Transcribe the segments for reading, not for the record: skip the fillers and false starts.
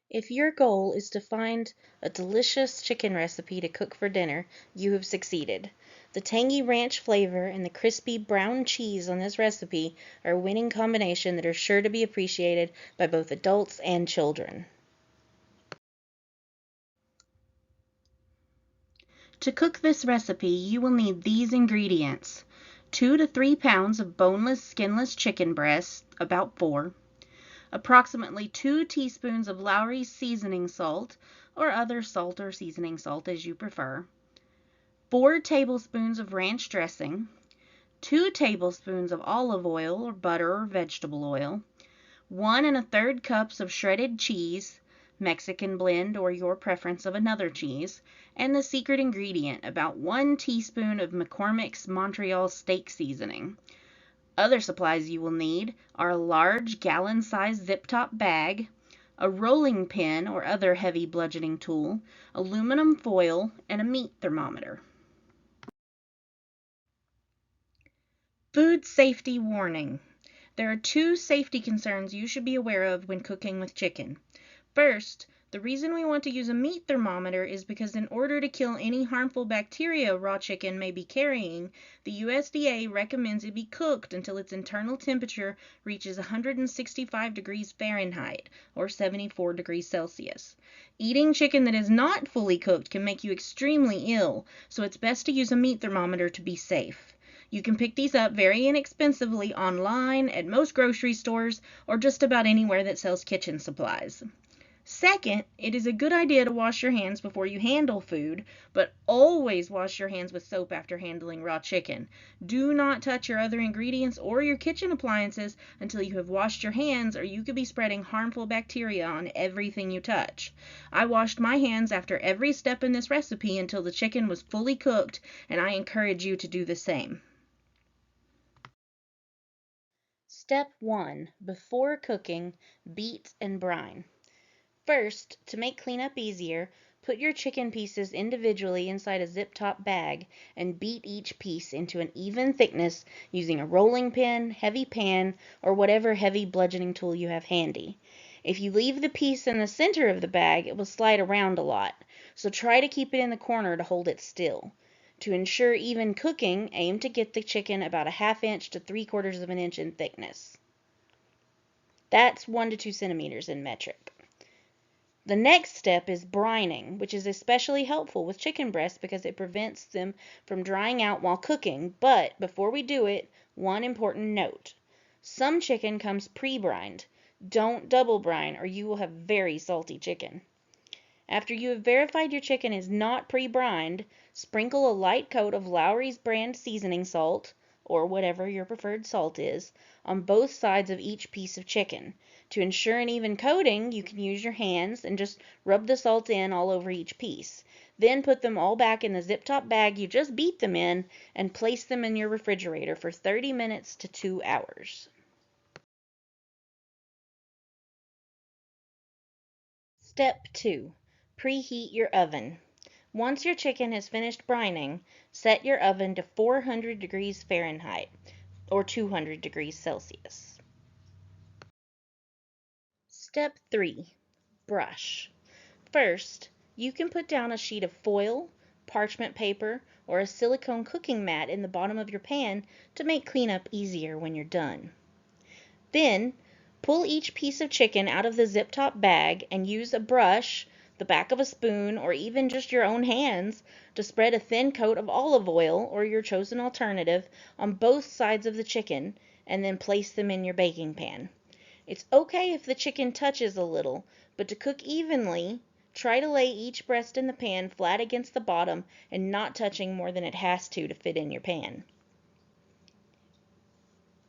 If your goal is to find a delicious chicken recipe to cook for dinner, you have succeeded. The tangy ranch flavor and the crispy brown cheese on this recipe are a winning combination that are sure to be appreciated by both adults and children. To cook this recipe, you will need these ingredients: 2 to 3 pounds of boneless, skinless chicken breast, about 4, approximately 2 teaspoons of Lowry seasoning salt, or other salt or seasoning salt as you prefer, 4 tablespoons of ranch dressing, 2 tablespoons of olive oil or butter or vegetable oil, 1 1/3 cups of shredded cheese, Mexican blend or your preference of another cheese, and the secret ingredient, about 1 teaspoon of McCormick's Montreal steak seasoning. Other supplies you will need are a large gallon-sized zip-top bag, a rolling pin or other heavy bludgeoning tool, aluminum foil, and a meat thermometer. Food safety warning. There are 2 safety concerns you should be aware of when cooking with chicken. First, the reason we want to use a meat thermometer is because in order to kill any harmful bacteria raw chicken may be carrying, the USDA recommends it be cooked until its internal temperature reaches 165 degrees Fahrenheit or 74 degrees Celsius. Eating chicken that is not fully cooked can make you extremely ill, so it's best to use a meat thermometer to be safe. You can pick these up very inexpensively online, at most grocery stores, or just about anywhere that sells kitchen supplies. Second, it is a good idea to wash your hands before you handle food, but always wash your hands with soap after handling raw chicken. Do not touch your other ingredients or your kitchen appliances until you have washed your hands, or you could be spreading harmful bacteria on everything you touch. I washed my hands after every step in this recipe until the chicken was fully cooked, and I encourage you to do the same. Step 1. Before cooking, beat and brine. First, to make cleanup easier, put your chicken pieces individually inside a zip-top bag and beat each piece into an even thickness using a rolling pin, heavy pan, or whatever heavy bludgeoning tool you have handy. If you leave the piece in the center of the bag, it will slide around a lot, so try to keep it in the corner to hold it still. To ensure even cooking, aim to get the chicken about a 1/2 inch to 3/4 of an inch in thickness. That's 1 to 2 centimeters in metric. The next step is brining, which is especially helpful with chicken breasts because it prevents them from drying out while cooking. But before we do it, one important note. Some chicken comes pre-brined. Don't double brine or you will have very salty chicken. After you have verified your chicken is not pre-brined, sprinkle a light coat of Lowry's brand seasoning salt, or whatever your preferred salt is, on both sides of each piece of chicken. To ensure an even coating, you can use your hands and just rub the salt in all over each piece. Then put them all back in the zip-top bag you just beat them in and place them in your refrigerator for 30 minutes to 2 hours. Step 2. Preheat your oven. Once your chicken has finished brining, set your oven to 400 degrees Fahrenheit or 200 degrees Celsius. Step 3. Brush. First, you can put down a sheet of foil, parchment paper, or a silicone cooking mat in the bottom of your pan to make cleanup easier when you're done. Then, pull each piece of chicken out of the zip-top bag and use a brush, the back of a spoon, or even just your own hands to spread a thin coat of olive oil or your chosen alternative on both sides of the chicken and then place them in your baking pan. It's okay if the chicken touches a little, but to cook evenly, try to lay each breast in the pan flat against the bottom and not touching more than it has to fit in your pan.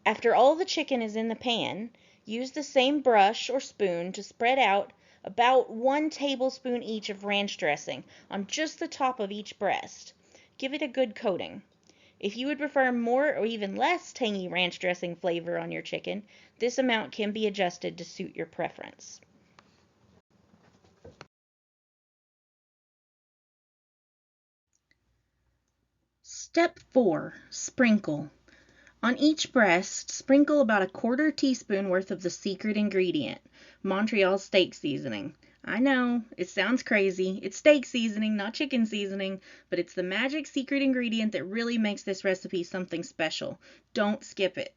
After all the chicken is in the pan, use the same brush or spoon to spread out about 1 tablespoon each of ranch dressing on just the top of each breast. Give it a good coating. If you would prefer more or even less tangy ranch dressing flavor on your chicken, this amount can be adjusted to suit your preference. Step 4. Sprinkle. On each breast, sprinkle about a 1/4 teaspoon worth of the secret ingredient, Montreal steak seasoning. I know, it sounds crazy. It's steak seasoning, not chicken seasoning, but it's the magic secret ingredient that really makes this recipe something special. Don't skip it.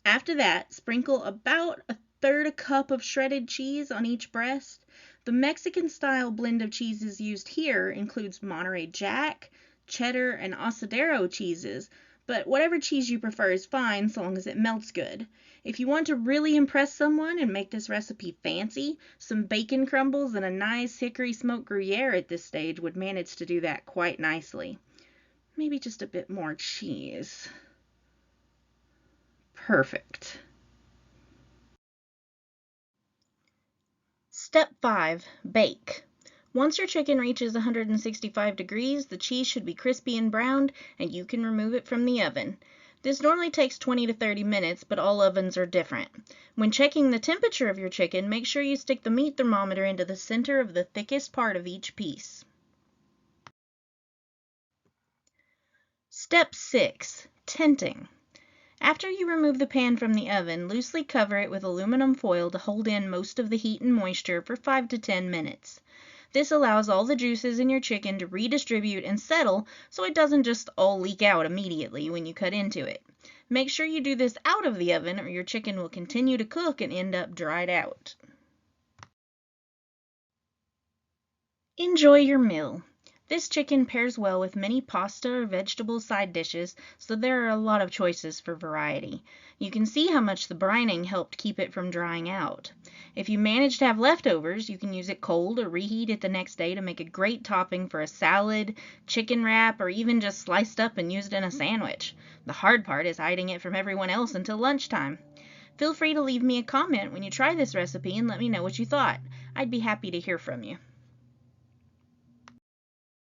After that, sprinkle about a third a cup of shredded cheese on each breast. The Mexican style blend of cheeses used here includes Monterey Jack, cheddar, and asadero cheeses, but whatever cheese you prefer is fine so long as it melts good. If you want to really impress someone and make this recipe fancy, some bacon crumbles and a nice hickory smoked Gruyere at this stage would manage to do that quite nicely. Maybe just a bit more cheese. Perfect. Step 5. Bake. Once your chicken reaches 165 degrees, the cheese should be crispy and browned, and you can remove it from the oven. This normally takes 20 to 30 minutes, but all ovens are different. When checking the temperature of your chicken, make sure you stick the meat thermometer into the center of the thickest part of each piece. Step 6. Tenting. After you remove the pan from the oven, loosely cover it with aluminum foil to hold in most of the heat and moisture for 5 to 10 minutes. This allows all the juices in your chicken to redistribute and settle so it doesn't just all leak out immediately when you cut into it. Make sure you do this out of the oven or your chicken will continue to cook and end up dried out. Enjoy your meal. This chicken pairs well with many pasta or vegetable side dishes, so there are a lot of choices for variety. You can see how much the brining helped keep it from drying out. If you manage to have leftovers, you can use it cold or reheat it the next day to make a great topping for a salad, chicken wrap, or even just sliced up and used in a sandwich. The hard part is hiding it from everyone else until lunchtime. Feel free to leave me a comment when you try this recipe and let me know what you thought. I'd be happy to hear from you.